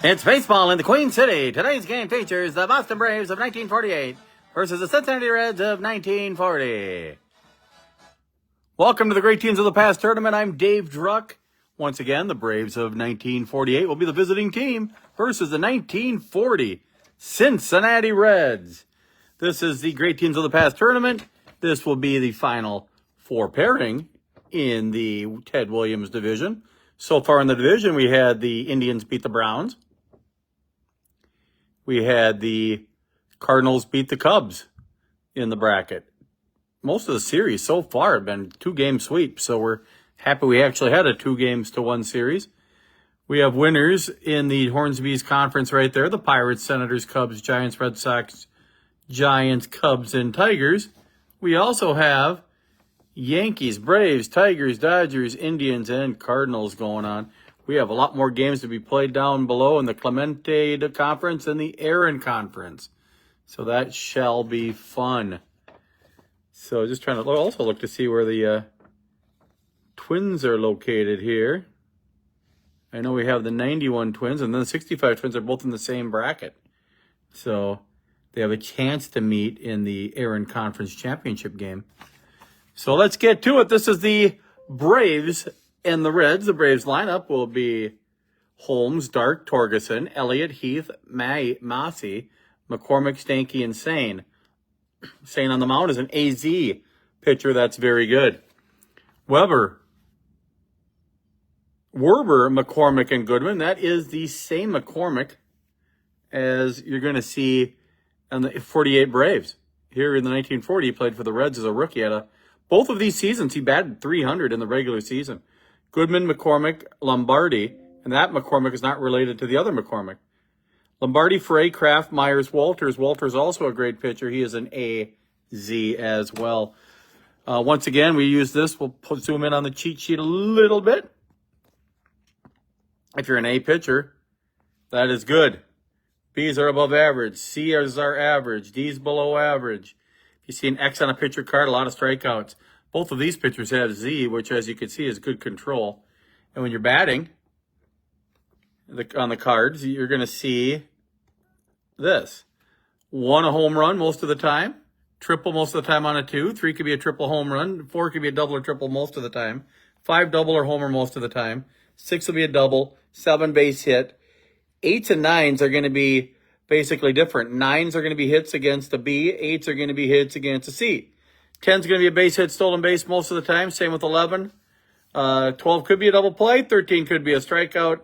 It's baseball in the Queen City. Today's game features the Boston Braves of 1948 versus the Cincinnati Reds of 1940. Welcome to the Great Teams of the Past tournament. I'm Dave Druck. Once again, the Braves of 1948 will be the visiting team versus the 1940 Cincinnati Reds. This is the Great Teams of the Past tournament. This will be the final four pairing in the Ted Williams division. So far in the division, we had the Indians beat the Browns. We had the Cardinals beat the Cubs in the bracket. Most of the series so far have been 2-game sweeps, so we're happy we actually had a 2-1 series. We have winners in the Hornsby's conference right there. The Pirates, Senators, Cubs, Giants, Red Sox, Giants, Cubs, and Tigers. We also have Yankees, Braves, Tigers, Dodgers, Indians, and Cardinals going on. We have a lot more games to be played down below in the Clemente Conference and the Aaron Conference. So that shall be fun. So just trying to also look to see where the Twins are located here. I know we have the 91 Twins and then the 65 Twins are both in the same bracket. So they have a chance to meet in the Aaron Conference Championship game. So let's get to it. This is the Braves and the Reds. The Braves lineup will be Holmes, Dark, Torgerson, Elliott, Heath, Massey, McCormick, Stanky, and Sane. Sane on the mound is an AZ pitcher. That's very good. Werber, McCormick, and Goodman. That is the same McCormick as you're going to see on the 48 Braves. Here in the 1940, he played for the Reds as a rookie. Both of these seasons, he batted .300 in the regular season. Goodman, McCormick, Lombardi, and that McCormick is not related to the other McCormick. Lombardi, Frey, Kraft, Myers, Walters. Walters also a great pitcher. He is an AZ as well. Once again, we use this. We'll zoom in on the cheat sheet a little bit. If you're an A pitcher, that is good. B's are above average. C's are average. D's below average. If you see an X on a pitcher card, a lot of strikeouts. Both of these pitchers have Z, which, as you can see, is good control. And when you're batting on the cards, you're going to see this. 1 a home run most of the time. Triple most of the time on a 2. 3 could be a triple home run. 4 could be a double or triple most of the time. 5 double or homer most of the time. 6 will be a double. 7 base hit. 8s and 9s are going to be basically different. 9s are going to be hits against a B. 8s are going to be hits against a C. 10's going to be a base hit, stolen base most of the time. Same with 11. 12 could be a double play. 13 could be a strikeout.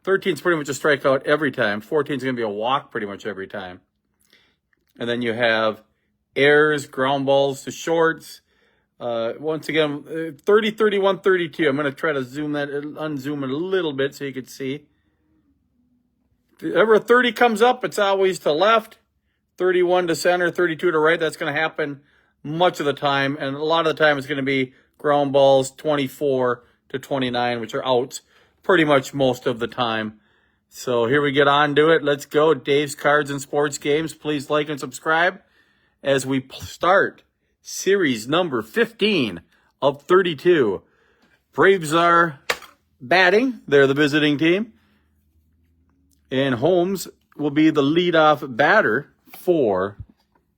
13's pretty much a strikeout every time. 14's going to be a walk pretty much every time. And then you have errors, ground balls to shorts. Once again, 30, 31, 32. I'm going to try to unzoom it a little bit so you can see. If ever a 30 comes up, it's always to left. 31 to center, 32 to right. That's going to happen much of the time. And a lot of the time it's going to be ground balls 24 to 29, which are outs pretty much most of the time. So here we get on to it. Let's go. Dave's Cards and Sports Games. Please like and subscribe as we start series number 15 of 32. Braves are batting. They're the visiting team. And Holmes will be the leadoff batter for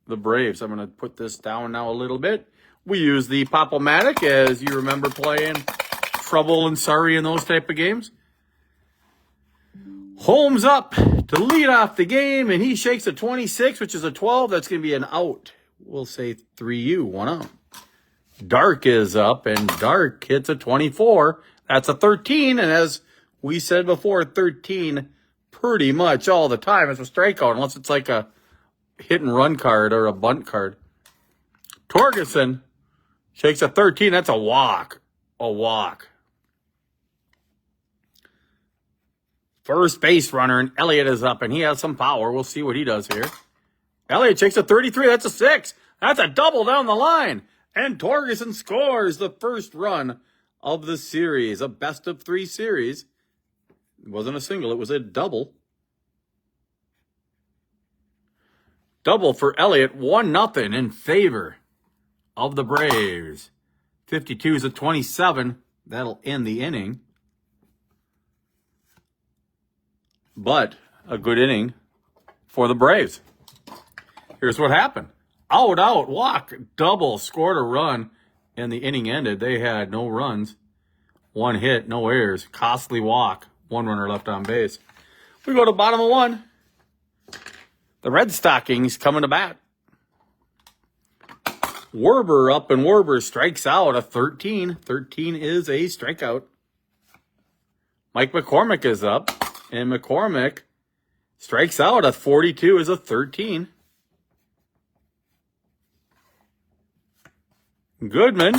the Braves. I'm going to put this down now a little bit. We use the Pop-O-Matic, as you remember playing Trouble and Surrey and those type of games. Holmes up to lead off the game, and he shakes a 26, which is a 12. That's going to be an out. We'll say 3U, 1 out. Dark is up, and Dark hits a 24. That's a 13, and as we said before, 13 pretty much all the time. It's a strikeout, unless it's like a hit and run card or a bunt card. Torgerson shakes a 13. That's a walk. A walk. First base runner, and Elliott is up, and he has some power. We'll see what he does here. Elliott shakes a 33. That's a 6. That's a double down the line. And Torgerson scores the first run of the series. A best-of-3 series. It wasn't a single. It was a double. Double for Elliott. 1-0 in favor of the Braves. 52 is a 27. That'll end the inning. but a good inning for the Braves. Here's what happened. Out, walk, double, scored a run, and the inning ended. They had no runs, 1 hit, no errors, costly walk, 1 runner left on base. We go to bottom of 1. The Red Stockings coming to bat. Werber up, and Werber strikes out a 13. 13 is a strikeout. Mike McCormick is up, and McCormick strikes out a 42 is a 13. Goodman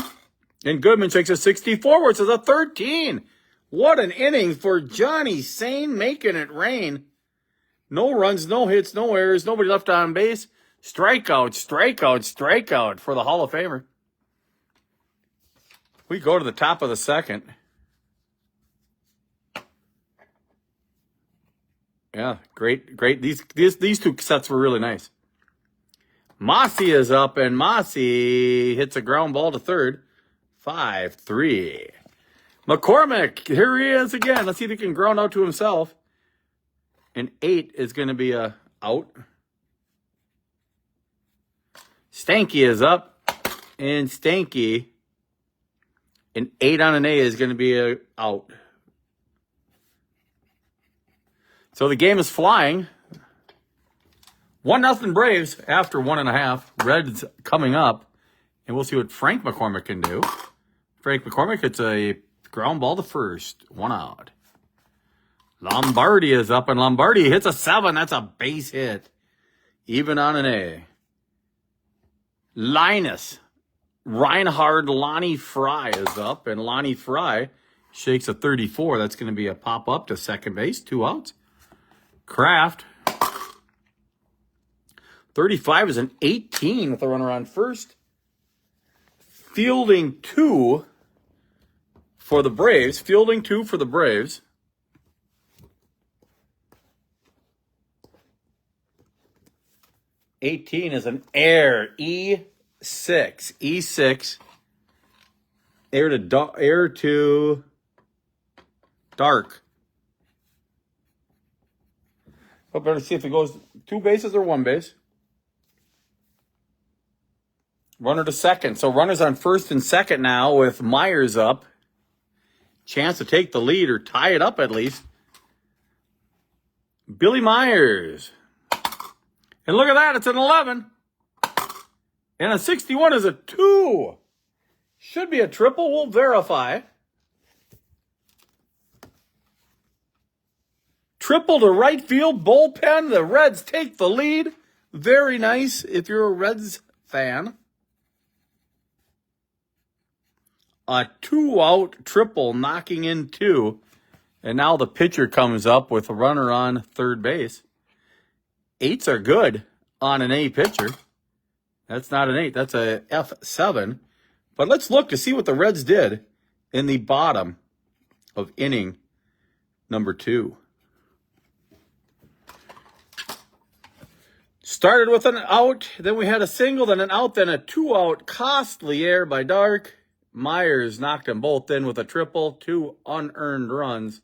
takes a 64, which is a 13. What an inning for Johnny Sane, making it rain. No runs, no hits, no errors, nobody left on base. Strikeout for the Hall of Famer. We go to the top of the second. Yeah, great. These two sets were really nice. Mossy is up, and Mossy hits a ground ball to third. 5-3. McCormick, here he is again. Let's see if he can ground out to himself. An 8 is going to be a out. Stanky is up, and Stanky, an 8 on an A is going to be a out. So the game is flying. 1-0 Braves after 1.5. Reds coming up. And we'll see what Frank McCormick can do. Frank McCormick hits a ground ball to first. 1 out. Lombardi is up, and Lombardi hits a 7. That's a base hit. Even on an A. Linus. Reinhard Lonnie Fry is up, and Lonnie Fry shakes a 34. That's going to be a pop-up to second base. 2 outs. Kraft. 35 is an 18 with a runner on first. Fielding 2 for the Braves. 18 is an air. E6. E6. Air to dark. I better see if it goes 2 bases or 1 base. Runner to second. So runners on first and second now with Myers up. Chance to take the lead or tie it up at least. Billy Myers. And look at that. It's an 11. And a 61 is a 2. Should be a triple. We'll verify. Triple to right field bullpen. The Reds take the lead. Very nice if you're a Reds fan. A 2-out triple knocking in 2. And now the pitcher comes up with a runner on third base. 8s are good on an A pitcher. That's not an 8. That's a F7. But let's look to see what the Reds did in the bottom of inning number 2. Started with an out, then we had a single, then an out, then a 2-out. Costly error by Dark. Myers knocked them both in with a triple. 2 unearned runs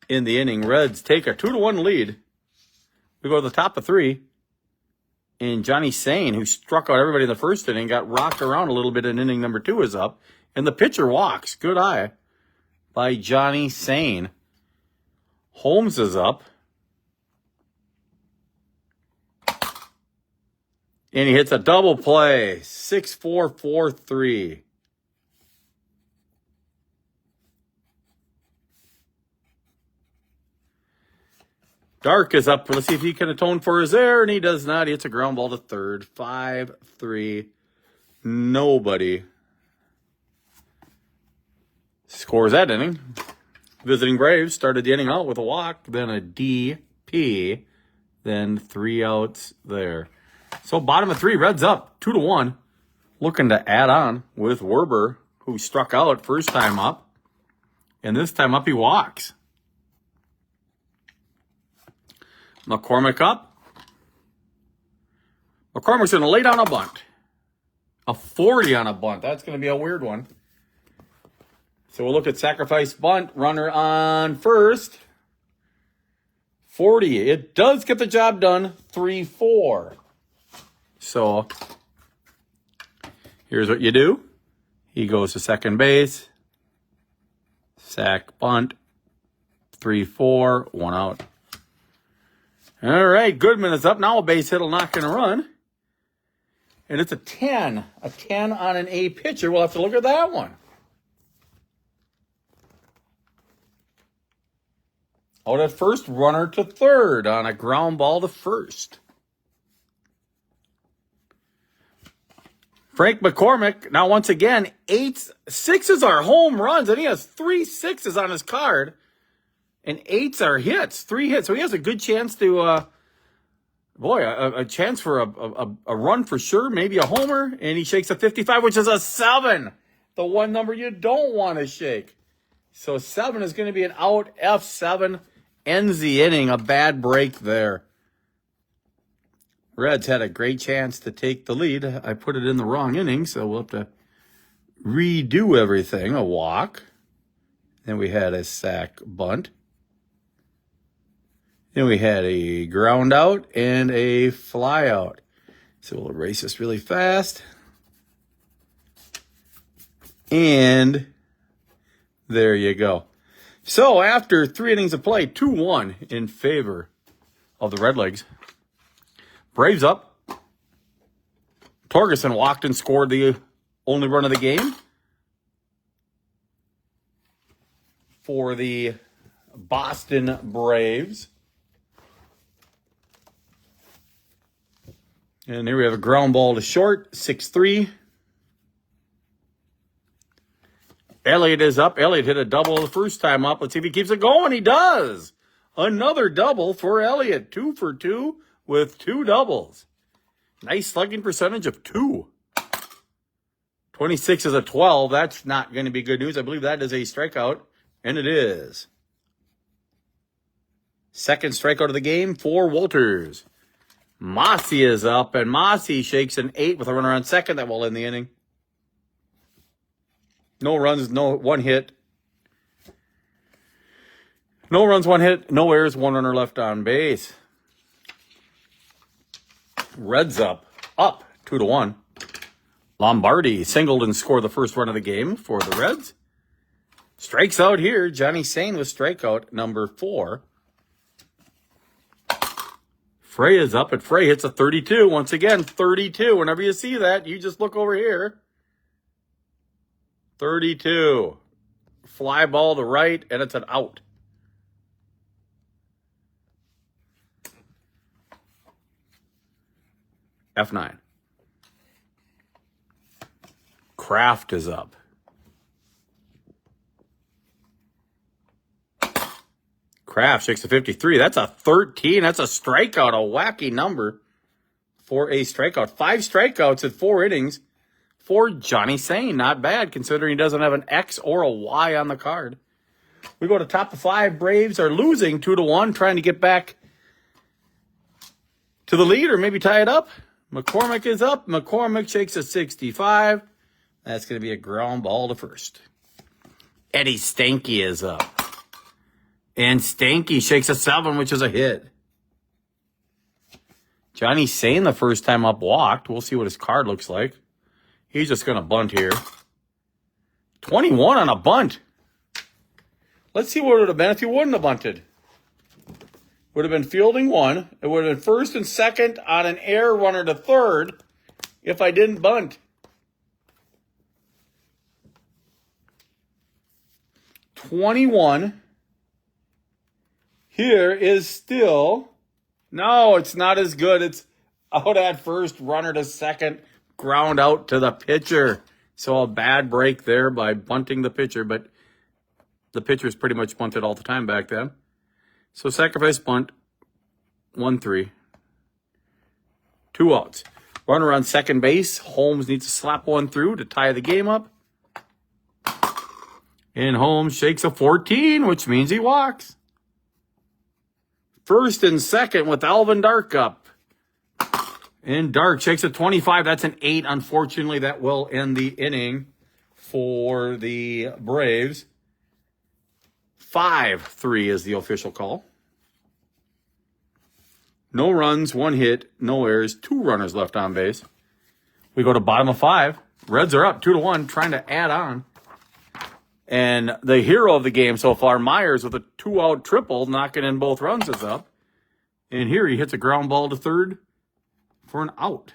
in the inning. Reds take a 2-1 lead. We go to the top of 3. And Johnny Sane, who struck out everybody in the first inning, got rocked around a little bit in inning number 2 is up. And the pitcher walks. Good eye by Johnny Sane. Holmes is up. And he hits a double play. 6-4-4-3. Dark is up. Let's see if he can atone for his error. And he does not. He hits a ground ball to third. 5-3. Nobody scores that inning. Visiting Braves started the inning out with a walk, then a DP, then 3 outs there. So bottom of 3, Reds up 2-1. Looking to add on with Werber, who struck out first time up. And this time up he walks. McCormick up. McCormick's going to lay down a bunt. A 40 on a bunt. That's going to be a weird one. So we'll look at sacrifice bunt. Runner on first. 40. It does get the job done. 3-4. So here's what you do. He goes to second base. Sack, bunt. 3-4. 1 out. All right. Goodman is up. Now a base hit will knock in a run. And it's a 10. A 10 on an A pitcher. We'll have to look at that one. Out at first, runner to third on a ground ball to first. Frank McCormick, now once again, 6s are home runs, and he has 3 6s on his card. And 8s are hits, 3 hits. So he has a good chance to, a chance for a run for sure, maybe a homer. And he shakes a 55, which is a 7. The one number you don't want to shake. So 7 is going to be an out. F7 ends the inning. A bad break there. Reds had a great chance to take the lead. I put it in the wrong inning, so we'll have to redo everything. A walk. Then we had a sack bunt. Then we had a ground out and a fly out. So we'll erase this really fast. And there you go. So after 3 innings of play, 2-1 in favor of the Redlegs. Braves up. Torgerson walked and scored the only run of the game for the Boston Braves. And here we have a ground ball to short, 6-3. Elliott is up. Elliott hit a double the first time up. Let's see if he keeps it going. He does. Another double for Elliott. 2 for 2 with 2 doubles. Nice slugging percentage of 2. 26 is a 12. That's not going to be good news. I believe that is a strikeout, and it is. Second strikeout of the game for Walters. Mossy is up, and Mossy shakes an 8 with a runner on second. That will end the inning. No runs, no 1 hit. No runs, 1 hit. No errors, 1 runner left on base. Reds up 2-1. Lombardi singled and scored the first run of the game for the Reds. Strikes out here. Johnny Sane with strikeout number 4. Frey is up, and Frey hits a 32. Once again, 32. Whenever you see that, you just look over here. 32. Fly ball to right, and it's an out. F9. Kraft is up. Kraft shakes a 53. That's a 13. That's a strikeout, a wacky number for a strikeout. 5 strikeouts at 4 innings for Johnny Sane. Not bad, considering he doesn't have an X or a Y on the card. We go to top of 5. Braves are losing 2-1, trying to get back to the lead or maybe tie it up. McCormick is up. McCormick shakes a 65. That's going to be a ground ball to first. Eddie Stanky is up. And Stanky shakes a 7, which is a hit. Johnny Sane, the first time up, walked. We'll see what his card looks like. He's just going to bunt here. 21 on a bunt. Let's see what it would have been if he wouldn't have bunted. Would have been fielding 1. It would have been first and second on an air runner to third if I didn't bunt. 21. Here is still, no, it's not as good. It's out at first, runner to second, ground out to the pitcher. So a bad break there by bunting the pitcher, but the pitcher's pretty much bunted all the time back then. So sacrifice bunt, 1-3. 2 outs. Runner on second base. Holmes needs to slap one through to tie the game up. And Holmes shakes a 14, which means he walks. First and second with Alvin Dark up. And Dark shakes a 25. That's an 8. Unfortunately, that will end the inning for the Braves. 5-3 is the official call. No runs, 1 hit, no errors, 2 runners left on base. We go to bottom of 5. Reds are up 2-1, trying to add on. And the hero of the game so far, Myers, with a 2-out triple, knocking in both runs, is up. And here he hits a ground ball to third for an out.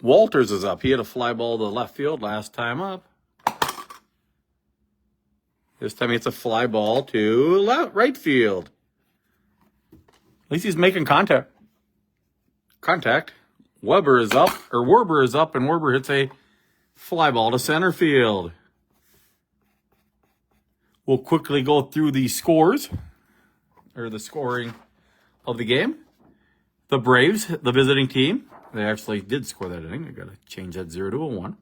Walters is up. He had a fly ball to left field last time up. This time it's a fly ball to right field. At least he's making contact. Werber is up, and Werber hits a fly ball to center field. We'll quickly go through the scores, or the scoring of the game. The Braves, the visiting team, they actually did score that inning. I got to change that 0 to a 1.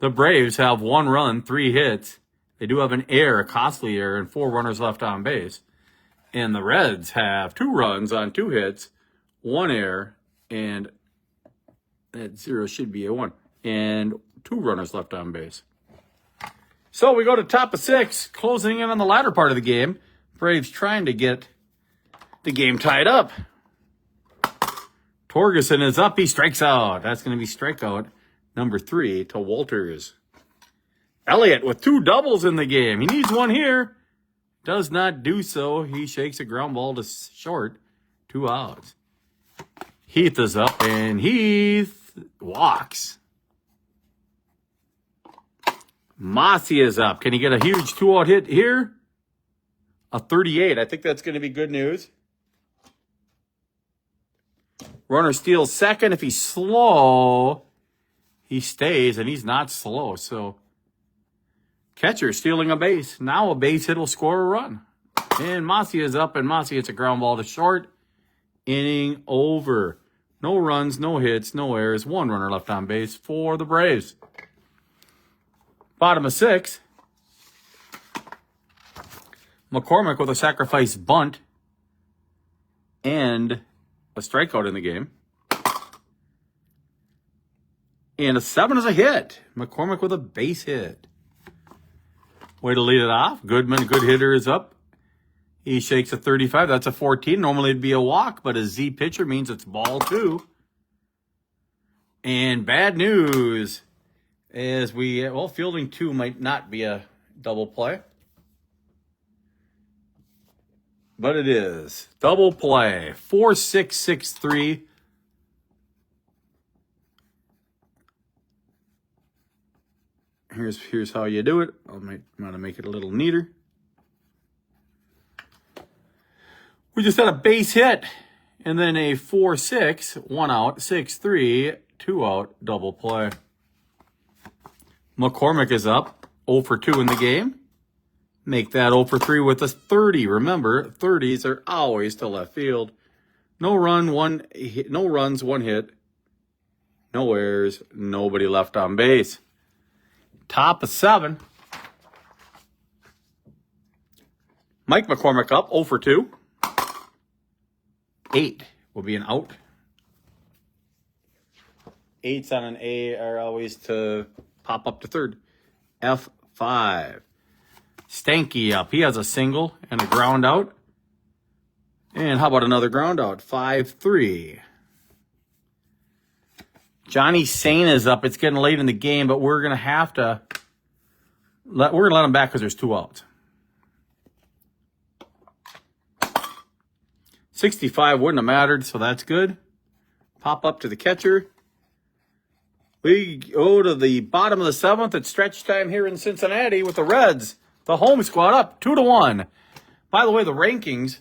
The Braves have 1 run, 3 hits. They do have an error, a costly error, and 4 runners left on base. And the Reds have 2 runs on 2 hits, 1 error, and that 0 should be a 1, and 2 runners left on base. So we go to top of 6, closing in on the latter part of the game. Braves trying to get the game tied up. Torgerson is up. He strikes out. That's going to be strikeout number 3 to Walters. Elliott with 2 doubles in the game. He needs 1 here. Does not do so. He shakes a ground ball to short. 2 outs. Heath is up, and Heath walks. Mossy is up. Can he get a huge 2-out hit here? A 38. I think that's going to be good news. Runner steals second. If he's slow, he stays, and he's not slow. So, catcher stealing a base. Now a base hit will score a run. And Mossy is up, and Mossy hits a ground ball to short. Inning over. No runs, no hits, no errors. 1 runner left on base for the Braves. Bottom of 6. McCormick with a sacrifice bunt and a strikeout in the game. And a 7 is a hit. McCormick with a base hit. Way to lead it off. Goodman, good hitter, is up. He shakes a 35. That's a 14. Normally it'd be a walk, but a Z pitcher means it's ball 2. And bad news is fielding 2 might not be a double play. But it is. Double play. 4-6-6-3. Here's how you do it. I might want to make it a little neater. We just had a base hit. And then a 4-6, 1 out, 6-3, 2 out, double play. McCormick is up. 0 for 2 in the game. Make that 0 for 3 with a 30. Remember, 30s are always to left field. No runs, 1 hit. No errors. Nobody left on base. Top of 7. Mike McCormick up 0 for 2. 8 will be an out. 8s on an A are always to pop up to third. F5. Stanky up. He has a single and a ground out. And how about another ground out? 5-3. Johnny Sane is up. It's getting late in the game, but we're gonna have to let him back because there's 2 outs. 65 wouldn't have mattered, so that's good. Pop up to the catcher. We go to the bottom of the 7th. It's stretch time here in Cincinnati with the Reds. The home squad up 2-1. By the way, the rankings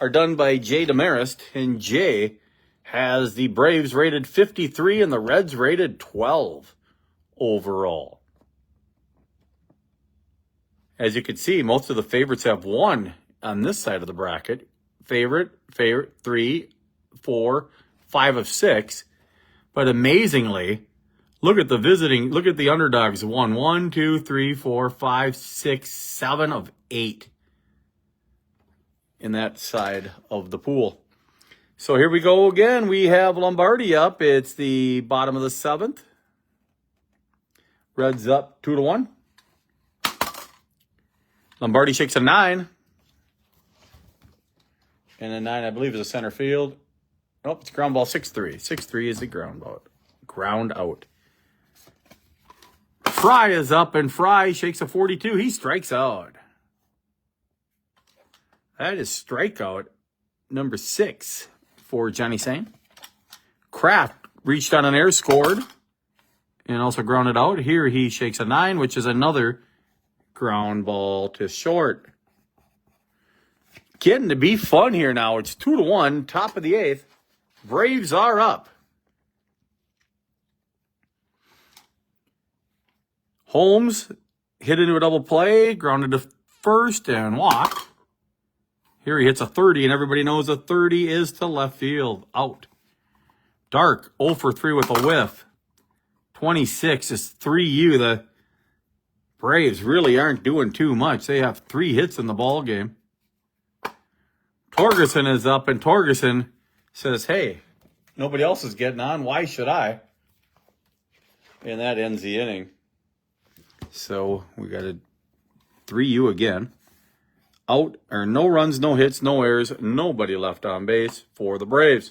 are done by Jay Demarest, and Jay has the Braves rated 53 and the Reds rated 12 overall. As you can see, most of the favorites have won on this side of the bracket. Favorite, 3, 4, 5 of 6. But amazingly, look at the underdogs. 1, 2, 3, 4, 5, 6, 7 of 8 in that side of the pool. So here we go again. We have Lombardi up. It's the bottom of the 7th. Reds up 2-1. Lombardi shakes a 9. And then 9, I believe, is a center field. Nope, it's ground ball 6-3. 6-3 is the ground ball. Ground out. Fry is up, and Fry shakes a 42. He strikes out. That is strikeout number 6 for Johnny Sane. Kraft reached on an air, scored, and also grounded out. Here he shakes a 9, which is another ground ball to short. Getting to be fun here now. It's 2-1, top of the 8th. Braves are up. Holmes hit into a double play, grounded to first, and walked. Here he hits a 30, and everybody knows a 30 is to left field. Out. Dark, 0 for 3 with a whiff. 26 is 3U. The Braves really aren't doing too much. They have 3 hits in the ball game. Torgerson is up, and Torgerson says, hey, nobody else is getting on. Why should I? And that ends the inning. So we got a 3U again. Out, or no runs, no hits, no errors, nobody left on base for the Braves.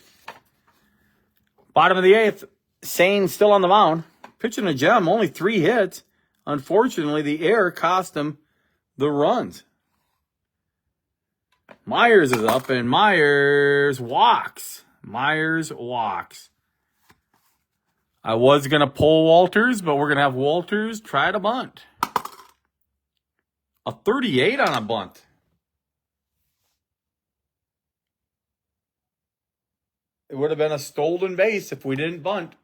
Bottom of the 8th, Sane still on the mound. Pitching a gem, only 3 hits. Unfortunately, the error cost him the runs. Myers is up, and Myers walks. Myers walks. I was going to pull Walters, but we're going to have Walters try to bunt. A 38 on a bunt. It would have been a stolen base if we didn't bunt.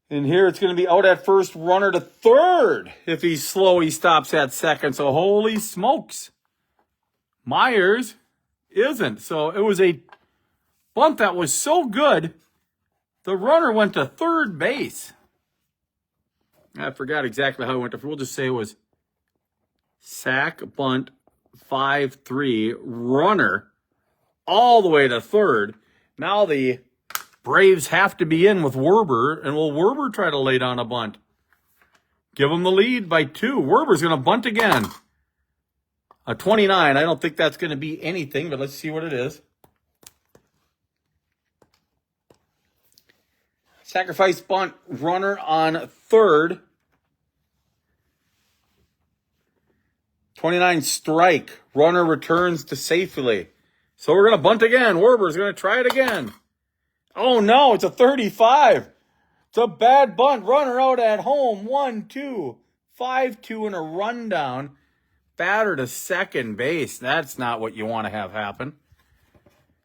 And here it's going to be out at first, runner to third. If he's slow, he stops at second. So holy smokes. Myers isn't. So it was a bunt that was so good, the runner went to third base. I forgot exactly how it went to. We'll just say it was sack, bunt, 5-3, runner all the way to third. Now the Braves have to be in with Werber, and will Werber try to lay down a bunt? Give him the lead by 2. Werber's going to bunt again. A 29. I don't think that's going to be anything, but let's see what it is. Sacrifice bunt, runner on third. 29 strike. Runner returns to safely. So we're going to bunt again. Werber's going to try it again. Oh no, it's a 35. It's a bad bunt. Runner out at home. 1-2. 5-2 and a rundown. Batter to second base. That's not what you want to have happen.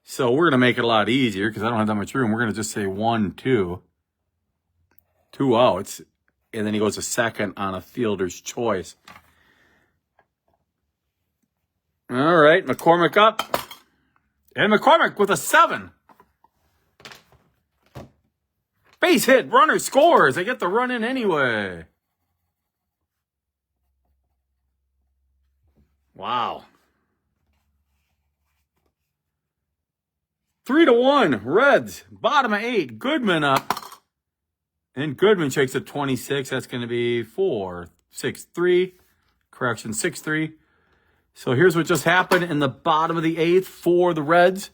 So we're going to make it a lot easier because I don't have that much room. We're going to just say 1-2. 2 outs. And then he goes to second on a fielder's choice. All right, McCormick up. And McCormick with a 7. Base hit, runner scores. They get the run in anyway. Wow. 3-1, Reds. Bottom of 8, Goodman up. And Goodman shakes at 26. That's going to be 4-6-3. Correction, 6-3. So here's what just happened in the bottom of the 8th for the Reds.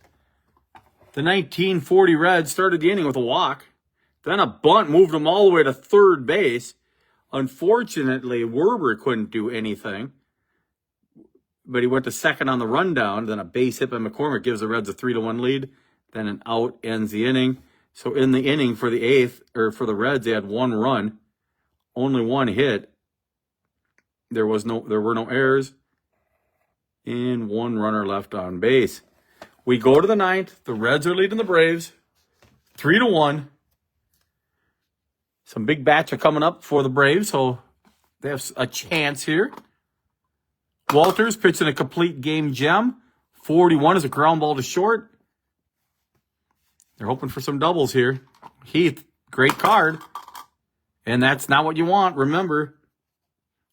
The 1940 Reds started the inning with a walk. Then a bunt moved them all the way to third base. Unfortunately, Werber couldn't do anything. But he went to second on the rundown. Then a base hit by McCormick gives the Reds a 3-1 lead. Then an out ends the inning. So in the inning for the 8th, or for the Reds, they had 1 run. Only 1 hit. There were no errors. And 1 runner left on base. We go to the 9th. The Reds are leading the Braves. 3-1. Some big bats are coming up for the Braves, so they have a chance here. Walters pitching a complete game gem. 41 is a ground ball to short. They're hoping for some doubles here. Heath, great card. And that's not what you want. Remember,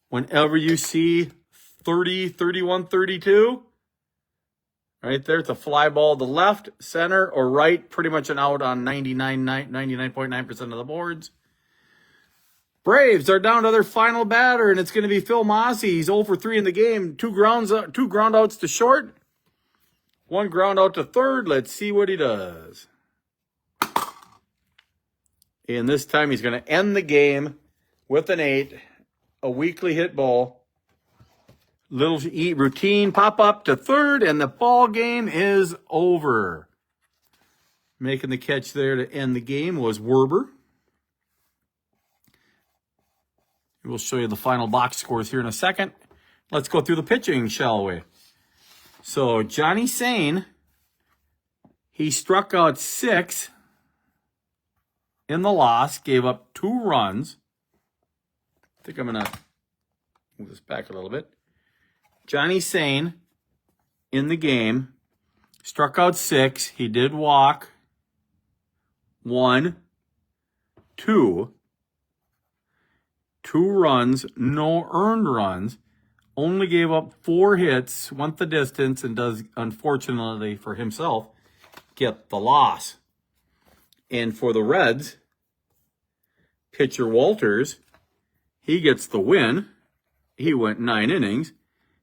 whenever you see 30, 31, 32, right there, it's a fly ball to left, center, or right. Pretty much an out on 99.9% of the boards. Braves are down to their final batter, and it's going to be Phil Massey. He's 0 for 3 in the game. Two ground outs to short, one ground out to third. Let's see what he does. And this time he's going to end the game with an 8, a weakly hit ball. Little routine pop up to third, and the ball game is over. Making the catch there to end the game was Werber. We'll show you the final box scores here in a second. Let's go through the pitching, shall we? So Johnny Sane, he struck out 6 in the loss, gave up 2 runs. I think I'm going to move this back a little bit. Johnny Sane, in the game, struck out 6. He did walk 1, 2 runs, no earned runs, only gave up 4 hits, went the distance, and does, unfortunately for himself, get the loss. And for the Reds, pitcher Walters, he gets the win. He went 9 innings.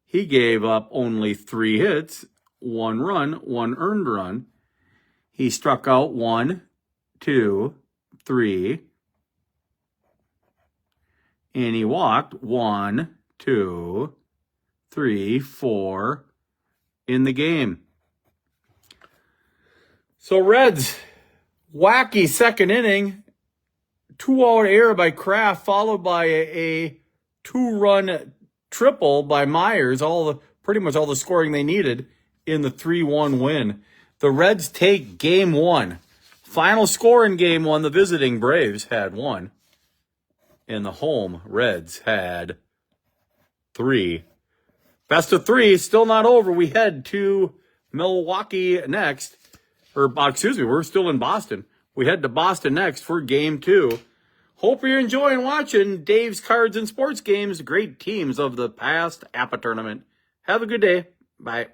He gave up only 3 hits, 1 run, 1 earned run. He struck out 1, 2, 3, and he walked 1, 2, 3, 4 in the game. So Reds, wacky second inning, 2-out error by Kraft, followed by a 2-run triple by Myers. Pretty much all the scoring they needed in the 3-1 win. The Reds take game 1. Final score in game 1, the visiting Braves had 1. And the home Reds had 3. Best of 3, still not over. We head to Milwaukee next. We're still in Boston. We head to Boston next for game 2. Hope you're enjoying watching Dave's Cards and Sports Games. Great teams of the past APBA tournament. Have a good day. Bye.